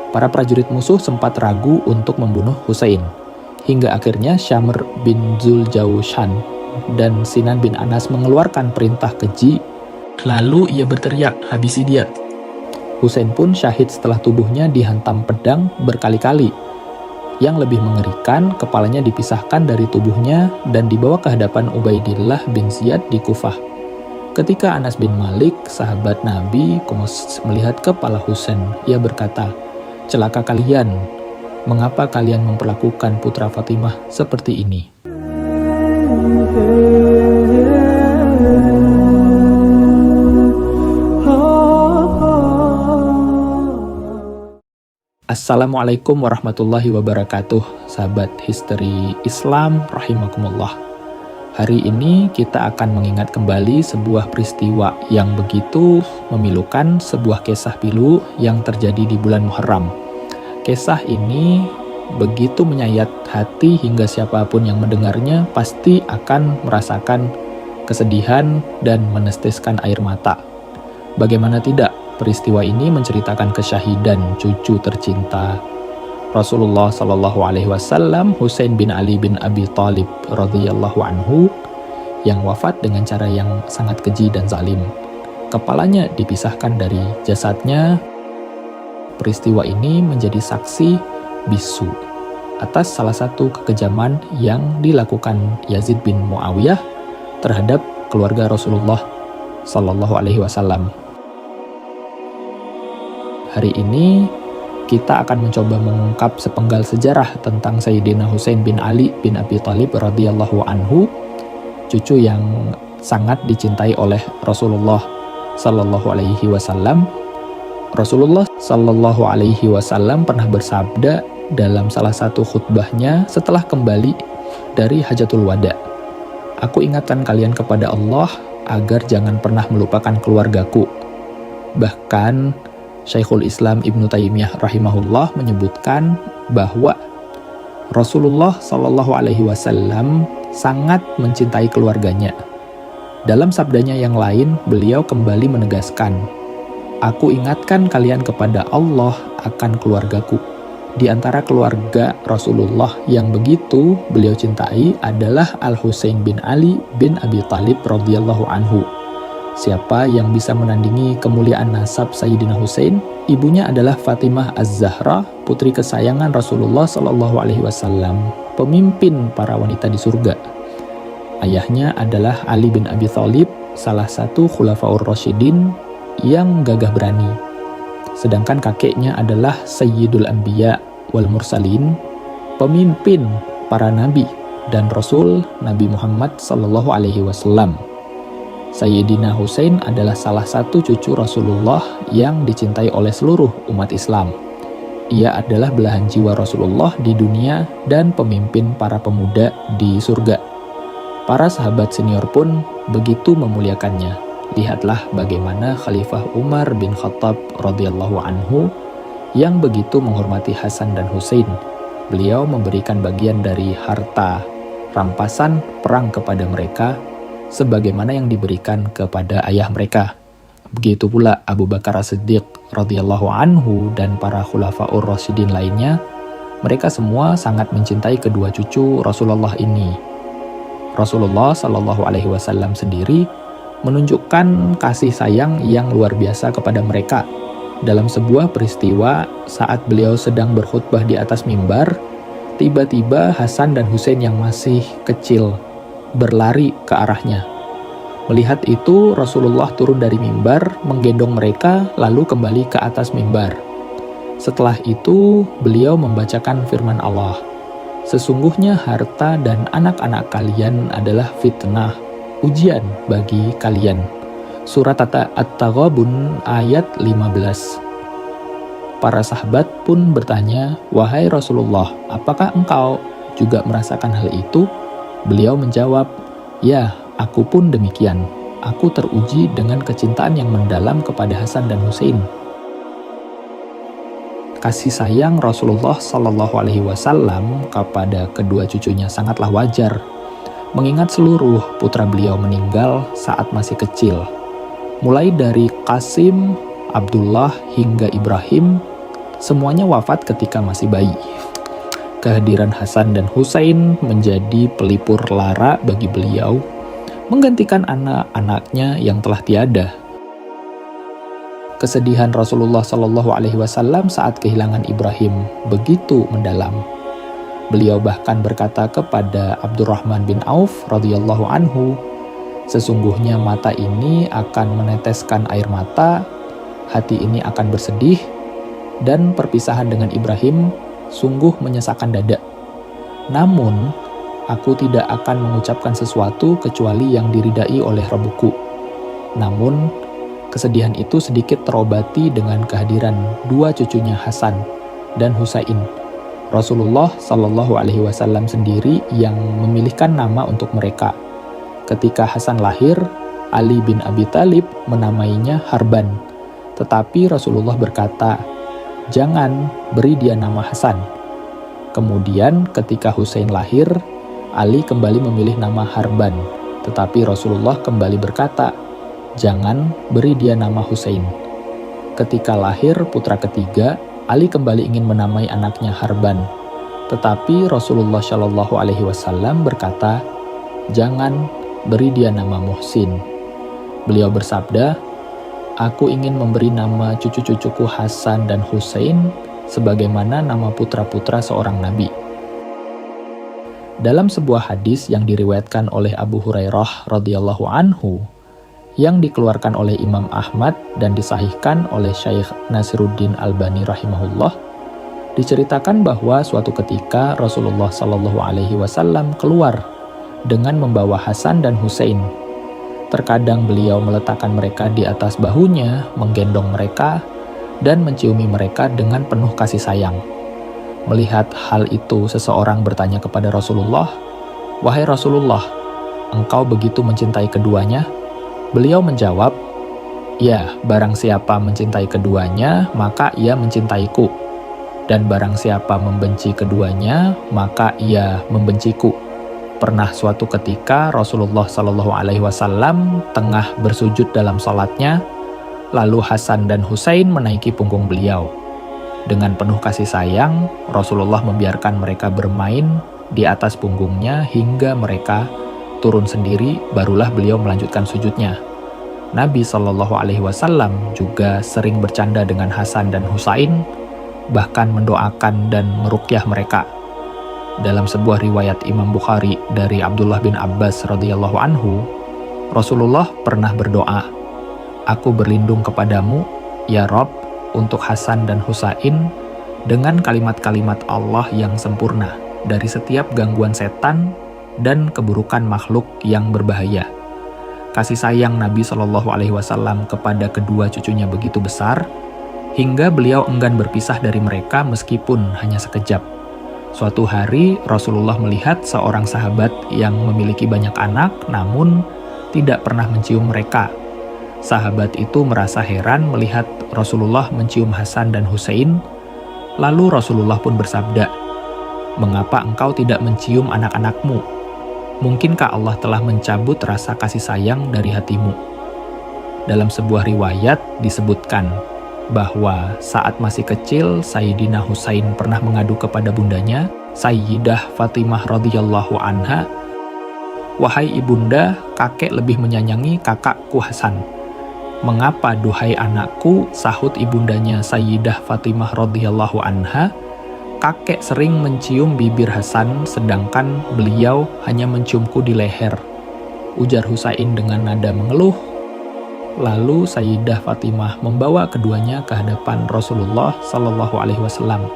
Para prajurit musuh sempat ragu untuk membunuh Husain, hingga akhirnya Syamr bin Zuljaushan dan Sinan bin Anas mengeluarkan perintah keji, lalu ia berteriak, "Habisi dia!" Husain pun syahid setelah tubuhnya dihantam pedang berkali-kali. Yang lebih mengerikan, kepalanya dipisahkan dari tubuhnya dan dibawa ke hadapan Ubaidillah bin Ziyad di Kufah. Ketika Anas bin Malik, sahabat Nabi, melihat kepala Husain, ia berkata, "Celaka kalian, mengapa kalian memperlakukan putra Fatimah seperti ini?" Assalamualaikum warahmatullahi wabarakatuh, sahabat History Islam rahimakumullah. Hari ini kita akan mengingat kembali sebuah peristiwa yang begitu memilukan, sebuah kisah pilu yang terjadi di bulan Muharram. Kisah ini begitu menyayat hati hingga siapapun yang mendengarnya pasti akan merasakan kesedihan dan meneteskan air mata. Bagaimana tidak? Peristiwa ini menceritakan kesyahidan cucu tercinta Rasulullah Shallallahu Alaihi Wasallam, Husain bin Ali bin Abi Thalib radhiyallahu anhu, yang wafat dengan cara yang sangat keji dan zalim. Kepalanya dipisahkan dari jasadnya. Peristiwa ini menjadi saksi bisu atas salah satu kekejaman yang dilakukan Yazid bin Muawiyah terhadap keluarga Rasulullah Shallallahu Alaihi Wasallam. Hari ini kita akan mencoba mengungkap sepenggal sejarah tentang Sayyidina Husain bin Ali bin Abi Thalib radhiyallahu anhu, cucu yang sangat dicintai oleh Rasulullah sallallahu alaihi wasallam. Rasulullah sallallahu alaihi wasallam pernah bersabda dalam salah satu khutbahnya setelah kembali dari Hajatul Wada, "Aku ingatkan kalian kepada Allah agar jangan pernah melupakan keluargaku." Bahkan Syekhul Islam Ibnu Taimiyah rahimahullah menyebutkan bahwa Rasulullah Shallallahu Alaihi Wasallam sangat mencintai keluarganya. Dalam sabdanya yang lain, beliau kembali menegaskan, "Aku ingatkan kalian kepada Allah akan keluargaku." Di antara keluarga Rasulullah yang begitu beliau cintai adalah Al-Husain bin Ali bin Abi Thalib radhiyallahu anhu. Siapa yang bisa menandingi kemuliaan nasab Sayyidina Husain? Ibunya adalah Fatimah Az-Zahra, putri kesayangan Rasulullah Shallallahu Alaihi Wasallam, pemimpin para wanita di surga. Ayahnya adalah Ali bin Abi Thalib, salah satu Khulafaur Rasyidin yang gagah berani. Sedangkan kakeknya adalah Sayyidul Anbiya wal Mursalin, pemimpin para nabi dan Rasul Nabi Muhammad Shallallahu Alaihi Wasallam. Sayyidina Husain adalah salah satu cucu Rasulullah yang dicintai oleh seluruh umat Islam. Ia adalah belahan jiwa Rasulullah di dunia dan pemimpin para pemuda di surga. Para sahabat senior pun begitu memuliakannya. Lihatlah bagaimana Khalifah Umar bin Khattab radhiyallahu anhu yang begitu menghormati Hasan dan Husain. Beliau memberikan bagian dari harta rampasan perang kepada mereka sebagaimana yang diberikan kepada ayah mereka. Begitu pula Abu Bakar As-Siddiq radhiyallahu anhu dan para khulafaur rasyidin lainnya, mereka semua sangat mencintai kedua cucu Rasulullah ini. Rasulullah Shallallahu Alaihi Wasallam sendiri menunjukkan kasih sayang yang luar biasa kepada mereka. Dalam sebuah peristiwa saat beliau sedang berkhutbah di atas mimbar, tiba-tiba Hasan dan Husain yang masih kecil berlari ke arahnya. Melihat itu, Rasulullah turun dari mimbar, menggendong mereka, lalu kembali ke atas mimbar. Setelah itu, beliau membacakan firman Allah, "Sesungguhnya harta dan anak-anak kalian adalah fitnah, ujian bagi kalian." Surat At-Taghabun ayat 15. Para sahabat pun bertanya, "Wahai Rasulullah, apakah engkau juga merasakan hal itu?" Beliau menjawab, "Ya, aku pun demikian. Aku teruji dengan kecintaan yang mendalam kepada Hasan dan Husain." Kasih sayang Rasulullah Shallallahu Alaihi Wasallam kepada kedua cucunya sangatlah wajar, mengingat seluruh putra beliau meninggal saat masih kecil. Mulai dari Qasim, Abdullah hingga Ibrahim, Semuanya wafat ketika masih bayi. Kehadiran Hasan dan Husain menjadi pelipur lara bagi beliau, menggantikan anak-anaknya yang telah tiada. Kesedihan Rasulullah Shallallahu Alaihi Wasallam saat kehilangan Ibrahim begitu mendalam. Beliau bahkan berkata kepada Abdurrahman bin Auf radhiyallahu anhu, sesungguhnya mata ini akan meneteskan air mata, hati ini akan bersedih, dan perpisahan dengan Ibrahim sungguh menyesakkan dada. Namun, aku tidak akan mengucapkan sesuatu kecuali yang diridai oleh Rabbuku. Namun, kesedihan itu sedikit terobati dengan kehadiran dua cucunya Hasan dan Husain. Rasulullah Shallallahu Alaihi Wasallam sendiri yang memilihkan nama untuk mereka. Ketika Hasan lahir, Ali bin Abi Thalib menamainya Harban. Tetapi Rasulullah berkata, "Jangan beri dia nama Hasan." Kemudian ketika Husain lahir, Ali kembali memilih nama Harban. Tetapi Rasulullah kembali berkata, "Jangan beri dia nama Husain." Ketika lahir putra ketiga, Ali kembali ingin menamai anaknya Harban. Tetapi Rasulullah Shallallahu Alaihi Wasallam berkata, "Jangan beri dia nama Muhsin." Beliau bersabda, "Aku ingin memberi nama cucu-cucuku Hasan dan Husain sebagaimana nama putra-putra seorang nabi." Dalam sebuah hadis yang diriwayatkan oleh Abu Hurairah radhiyallahu anhu, yang dikeluarkan oleh Imam Ahmad dan disahihkan oleh Syekh Nasiruddin Albani rahimahullah, diceritakan bahwa suatu ketika Rasulullah Shallallahu Alaihi Wasallam keluar dengan membawa Hasan dan Husain. Terkadang beliau meletakkan mereka di atas bahunya, menggendong mereka, dan menciumi mereka dengan penuh kasih sayang. Melihat hal itu, seseorang bertanya kepada Rasulullah, "Wahai Rasulullah, engkau begitu mencintai keduanya?" Beliau menjawab, "Ya, barang siapa mencintai keduanya, maka ia mencintaiku. Dan barang siapa membenci keduanya, maka ia membenciku." Pernah suatu ketika Rasulullah Shallallahu Alaihi Wasallam tengah bersujud dalam salatnya, lalu Hasan dan Husain menaiki punggung beliau. Dengan penuh kasih sayang, Rasulullah membiarkan mereka bermain di atas punggungnya hingga mereka turun sendiri, barulah beliau melanjutkan sujudnya. Nabi Shallallahu Alaihi Wasallam juga sering bercanda dengan Hasan dan Husain, bahkan mendoakan dan meruqyah mereka. Dalam sebuah riwayat Imam Bukhari dari Abdullah bin Abbas radhiyallahu anhu, Rasulullah pernah berdoa, "Aku berlindung kepadamu, ya Rob, untuk Hasan dan Husain dengan kalimat-kalimat Allah yang sempurna dari setiap gangguan setan dan keburukan makhluk yang berbahaya." Kasih sayang Nabi Shallallahu Alaihi Wasallam kepada kedua cucunya begitu besar, hingga beliau enggan berpisah dari mereka meskipun hanya sekejap. Suatu hari Rasulullah melihat seorang sahabat yang memiliki banyak anak namun tidak pernah mencium mereka. Sahabat itu merasa heran melihat Rasulullah mencium Hasan dan Husain. Lalu Rasulullah pun bersabda, "Mengapa engkau tidak mencium anak-anakmu? Mungkinkah Allah telah mencabut rasa kasih sayang dari hatimu?" Dalam sebuah riwayat disebutkan bahwa saat masih kecil, Sayyidina Husain pernah mengadu kepada bundanya, Sayyidah Fatimah radhiyallahu anha, "Wahai ibunda, kakek lebih menyayangi kakakku Hasan." "Mengapa duhai anakku?" sahut ibundanya Sayyidah Fatimah radhiyallahu anha, "Kakek sering mencium bibir Hasan sedangkan beliau hanya menciumku di leher." Ujar Husain dengan nada mengeluh. Lalu Sayyidah Fatimah membawa keduanya ke hadapan Rasulullah Shallallahu Alaihi Wasallam.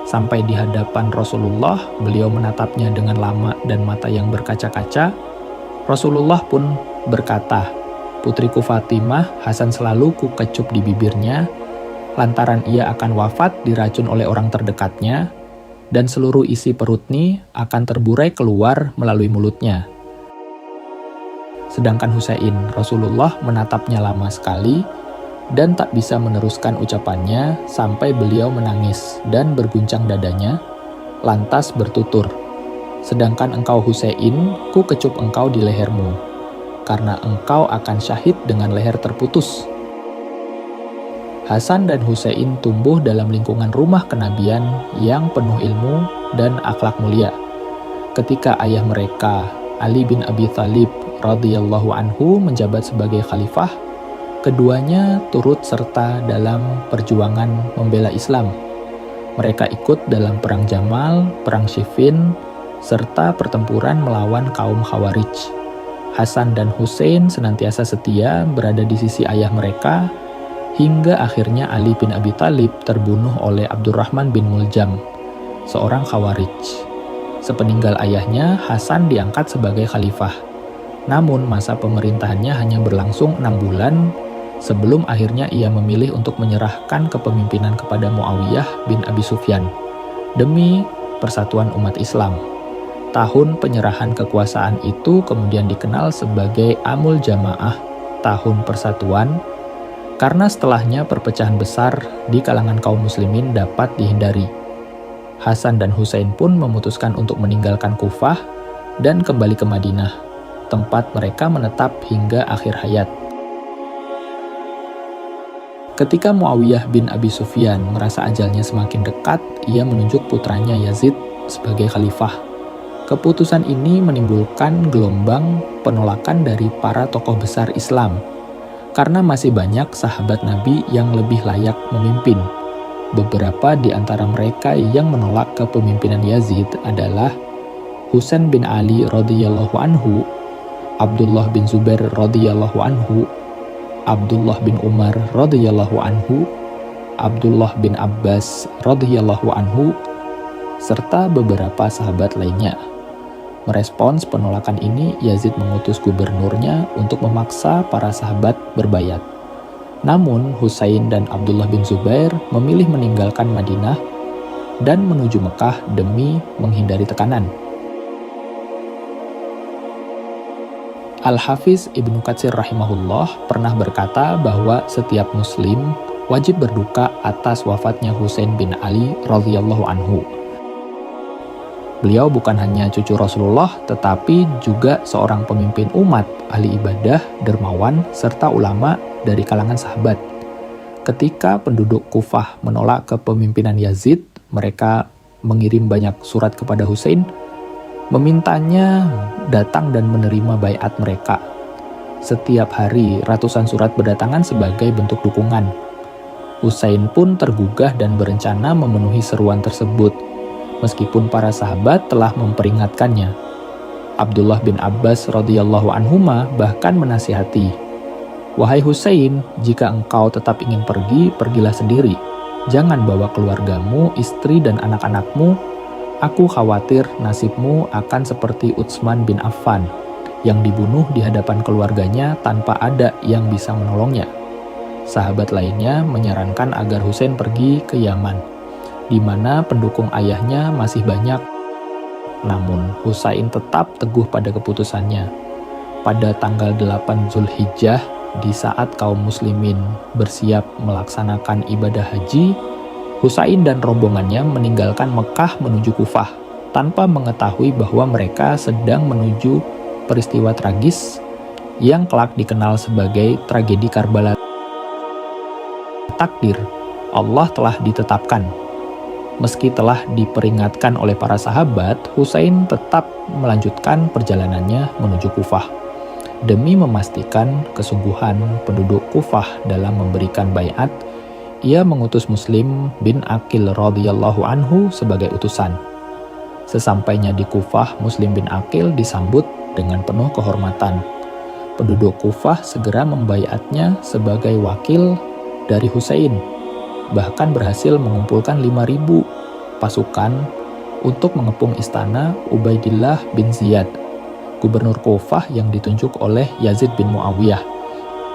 Sampai di hadapan Rasulullah, beliau menatapnya dengan lama dan mata yang berkaca-kaca. Rasulullah pun berkata, "Putriku Fatimah, Hasan selalu ku kecup di bibirnya, lantaran ia akan wafat diracun oleh orang terdekatnya, dan seluruh isi perutnya akan terburai keluar melalui mulutnya." Sedangkan Husain, Rasulullah menatapnya lama sekali dan tak bisa meneruskan ucapannya sampai beliau menangis dan berguncang dadanya, lantas bertutur, "Sedangkan engkau Husain, ku kecup engkau di lehermu, karena engkau akan syahid dengan leher terputus." Hasan dan Husain tumbuh dalam lingkungan rumah kenabian yang penuh ilmu dan akhlak mulia. Ketika ayah mereka, Ali bin Abi Thalib radhiyallahu anhu menjabat sebagai khalifah, keduanya turut serta dalam perjuangan membela Islam. Mereka ikut dalam Perang Jamal, Perang Siffin, serta pertempuran melawan kaum Khawarij. Hasan dan Husain senantiasa setia berada di sisi ayah mereka, hingga akhirnya Ali bin Abi Thalib terbunuh oleh Abdurrahman bin Muljam, seorang Khawarij. Sepeninggal ayahnya, Hasan diangkat sebagai khalifah. Namun masa pemerintahannya hanya berlangsung 6 bulan sebelum akhirnya ia memilih untuk menyerahkan kepemimpinan kepada Muawiyah bin Abi Sufyan demi persatuan umat Islam. Tahun penyerahan kekuasaan itu kemudian dikenal sebagai Amul Jamaah, tahun persatuan, karena setelahnya perpecahan besar di kalangan kaum muslimin dapat dihindari. Hasan dan Husain pun memutuskan untuk meninggalkan Kufah dan kembali ke Madinah, tempat mereka menetap hingga akhir hayat. Ketika Muawiyah bin Abi Sufyan merasa ajalnya semakin dekat, ia menunjuk putranya Yazid sebagai khalifah. Keputusan ini menimbulkan gelombang penolakan dari para tokoh besar Islam, karena masih banyak sahabat Nabi yang lebih layak memimpin. Beberapa di antara mereka yang menolak kepemimpinan Yazid adalah Husain bin Ali radhiyallahu anhu, Abdullah bin Zubair radhiyallahu anhu, Abdullah bin Umar radhiyallahu anhu, Abdullah bin Abbas radhiyallahu anhu, serta beberapa sahabat lainnya. Merespons penolakan ini, Yazid mengutus gubernurnya untuk memaksa para sahabat berbayat. Namun, Husain dan Abdullah bin Zubair memilih meninggalkan Madinah dan menuju Mekah demi menghindari tekanan. Al-Hafiz Ibnu Katsir rahimahullah pernah berkata bahwa setiap muslim wajib berduka atas wafatnya Husain bin Ali radhiyallahu anhu. Beliau bukan hanya cucu Rasulullah, tetapi juga seorang pemimpin umat, ahli ibadah, dermawan, serta ulama dari kalangan sahabat. Ketika penduduk Kufah menolak kepemimpinan Yazid, mereka mengirim banyak surat kepada Husain, memintanya datang dan menerima baiat mereka. Setiap hari, ratusan surat berdatangan sebagai bentuk dukungan. Husain pun tergugah dan berencana memenuhi seruan tersebut, meskipun para sahabat telah memperingatkannya. Abdullah bin Abbas radhiyallahu anhuma bahkan menasihati, "Wahai Husain, jika engkau tetap ingin pergi, pergilah sendiri. Jangan bawa keluargamu, istri dan anak-anakmu. Aku khawatir nasibmu akan seperti Utsman bin Affan, yang dibunuh di hadapan keluarganya tanpa ada yang bisa menolongnya." Sahabat lainnya menyarankan agar Husain pergi ke Yaman, di mana pendukung ayahnya masih banyak. Namun, Husain tetap teguh pada keputusannya. Pada tanggal 8 Zulhijjah, di saat kaum muslimin bersiap melaksanakan ibadah haji, Husain dan rombongannya meninggalkan Mekah menuju Kufah, tanpa mengetahui bahwa mereka sedang menuju peristiwa tragis yang kelak dikenal sebagai tragedi Karbala. Takdir Allah telah ditetapkan. Meski telah diperingatkan oleh para sahabat, Husain tetap melanjutkan perjalanannya menuju Kufah. Demi memastikan kesungguhan penduduk Kufah dalam memberikan baiat, ia mengutus Muslim bin Aqil radhiyallahu anhu sebagai utusan. Sesampainya di Kufah, Muslim bin Aqil disambut dengan penuh kehormatan. Penduduk Kufah segera membaiatnya sebagai wakil dari Husain, bahkan berhasil mengumpulkan 5.000 pasukan untuk mengepung istana Ubaidillah bin Ziyad, gubernur Kufah yang ditunjuk oleh Yazid bin Muawiyah.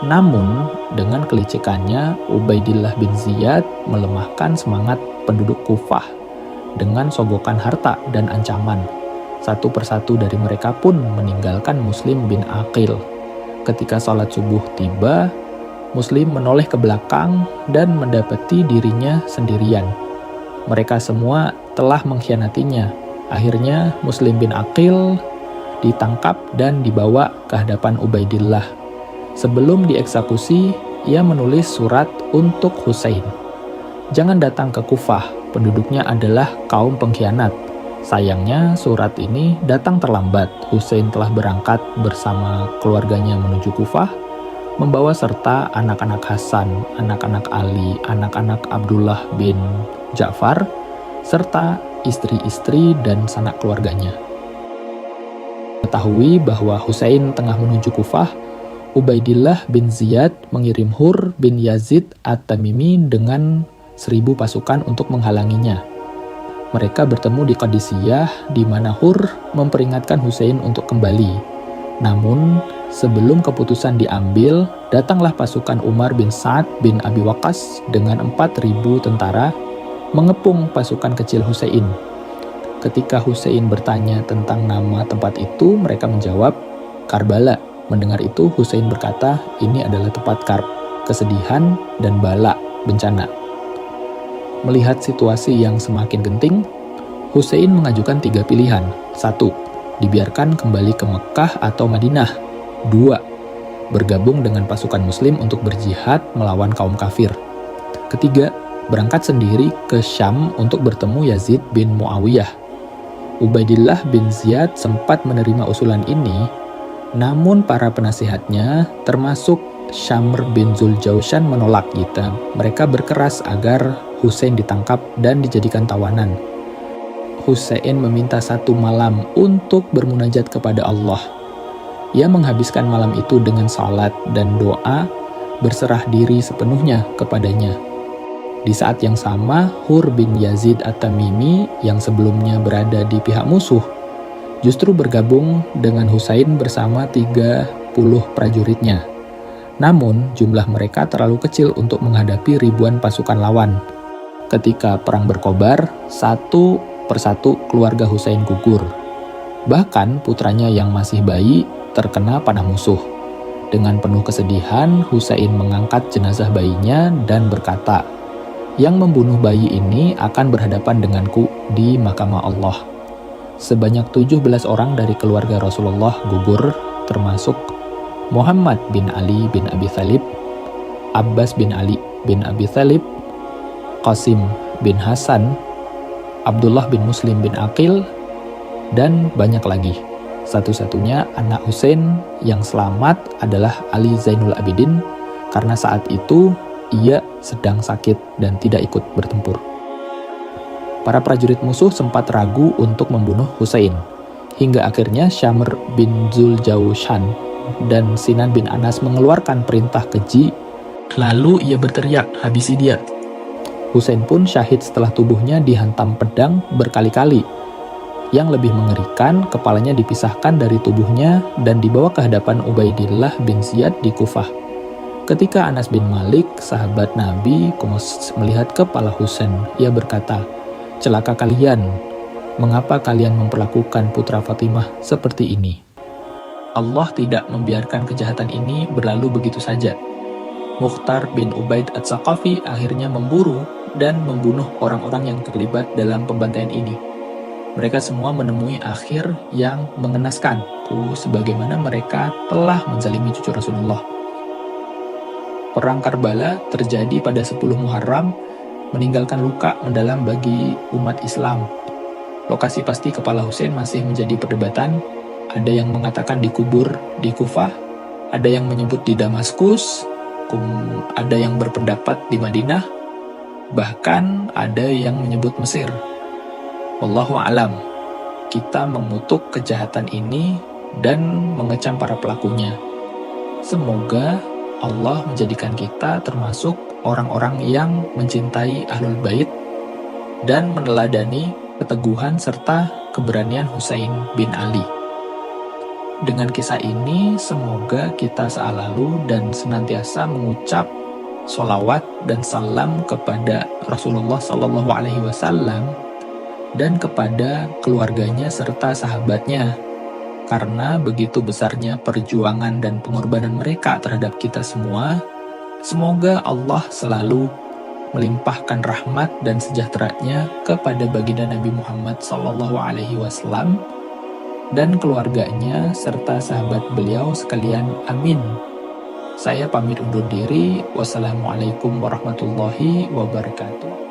Namun, dengan kelicikannya, Ubaidillah bin Ziyad melemahkan semangat penduduk Kufah dengan sogokan harta dan ancaman. Satu persatu dari mereka pun meninggalkan Muslim bin Aqil. Ketika salat subuh tiba, Muslim menoleh ke belakang dan mendapati dirinya sendirian. Mereka semua telah mengkhianatinya. Akhirnya Muslim bin Aqil ditangkap dan dibawa ke hadapan Ubaidillah. Sebelum dieksekusi, ia menulis surat untuk Husain. Jangan datang ke Kufah, penduduknya adalah kaum pengkhianat. Sayangnya surat ini datang terlambat. Husain telah berangkat bersama keluarganya menuju Kufah, membawa serta anak-anak Hasan, anak-anak Ali, anak-anak Abdullah bin Ja'far, serta istri-istri dan sanak keluarganya. Mengetahui bahwa Husain tengah menuju Kufah, Ubaidillah bin Ziyad mengirim Hur bin Yazid At-Tamimi dengan 1.000 pasukan untuk menghalanginya. Mereka bertemu di Qadisiyah, di mana Hur memperingatkan Husain untuk kembali. Namun, sebelum keputusan diambil, datanglah pasukan Umar bin Sa'ad bin Abi Waqqas dengan 4.000 tentara mengepung pasukan kecil Husain. Ketika Husain bertanya tentang nama tempat itu, mereka menjawab, Karbala. Mendengar itu, Husain berkata, ini adalah tempat karb, kesedihan, dan bala, bencana. Melihat situasi yang semakin genting, Husain mengajukan 3 pilihan. 1. Dibiarkan kembali ke Mekah atau Madinah. 2. Bergabung dengan pasukan muslim untuk berjihad melawan kaum kafir. 3. Berangkat sendiri ke Syam untuk bertemu Yazid bin Muawiyah. Ubaidillah bin Ziyad sempat menerima usulan ini, namun para penasihatnya, termasuk Syamr bin Zuljaushan menolak gitu. Mereka berkeras agar Husain ditangkap dan dijadikan tawanan. Husain meminta 1 malam untuk bermunajat kepada Allah. Ia menghabiskan malam itu dengan salat dan doa, berserah diri sepenuhnya kepadanya. Di saat yang sama, Hur bin Yazid At-Tamimi yang sebelumnya berada di pihak musuh, justru bergabung dengan Husain bersama 30 prajuritnya. Namun, jumlah mereka terlalu kecil untuk menghadapi ribuan pasukan lawan. Ketika perang berkobar, satu persatu keluarga Husain gugur. Bahkan putranya yang masih bayi terkena panah musuh. Dengan penuh kesedihan, Husain mengangkat jenazah bayinya dan berkata, yang membunuh bayi ini akan berhadapan denganku di mahkamah Allah. Sebanyak 17 orang dari keluarga Rasulullah gugur, termasuk Muhammad bin Ali bin Abi Thalib, Abbas bin Ali bin Abi Thalib, Qasim bin Hasan, Abdullah bin Muslim bin Aqil, dan banyak lagi. Satu-satunya anak Husain yang selamat adalah Ali Zainul Abidin, karena saat itu ia sedang sakit dan tidak ikut bertempur. Para prajurit musuh sempat ragu untuk membunuh Husain, hingga akhirnya Syamr bin Zuljaushan dan Sinan bin Anas mengeluarkan perintah keji, lalu ia berteriak, habisi dia. Husain pun syahid setelah tubuhnya dihantam pedang berkali-kali. Yang lebih mengerikan, kepalanya dipisahkan dari tubuhnya dan dibawa ke hadapan Ubaidillah bin Ziyad di Kufah. Ketika Anas bin Malik, sahabat Nabi, melihat kepala Husain, ia berkata, celaka kalian, mengapa kalian memperlakukan putra Fatimah seperti ini? Allah tidak membiarkan kejahatan ini berlalu begitu saja. Mukhtar bin Ubaid At-Saqafi akhirnya memburu dan membunuh orang-orang yang terlibat dalam pembantaian ini. Mereka semua menemui akhir yang mengenaskan, sebagaimana mereka telah menzalimi cucu Rasulullah. Perang Karbala terjadi pada 10 Muharram, meninggalkan luka mendalam bagi umat Islam. Lokasi pasti kepala Husain masih menjadi perdebatan. Ada yang mengatakan dikubur di Kufah, ada yang menyebut di Damaskus, ada yang berpendapat di Madinah, bahkan ada yang menyebut Mesir. Wallahu a'lam. Kita mengutuk kejahatan ini dan mengecam para pelakunya. Semoga Allah menjadikan kita termasuk orang-orang yang mencintai Ahlul Bait dan meneladani keteguhan serta keberanian Husain bin Ali. Dengan kisah ini, semoga kita selalu dan senantiasa mengucap sholawat dan salam kepada Rasulullah SAW dan kepada keluarganya serta sahabatnya, karena begitu besarnya perjuangan dan pengorbanan mereka terhadap kita semua. Semoga Allah selalu melimpahkan rahmat dan sejahteranya kepada baginda Nabi Muhammad SAW dan keluarganya serta sahabat beliau sekalian. Amin. Saya pamit undur diri. Wassalamualaikum warahmatullahi wabarakatuh.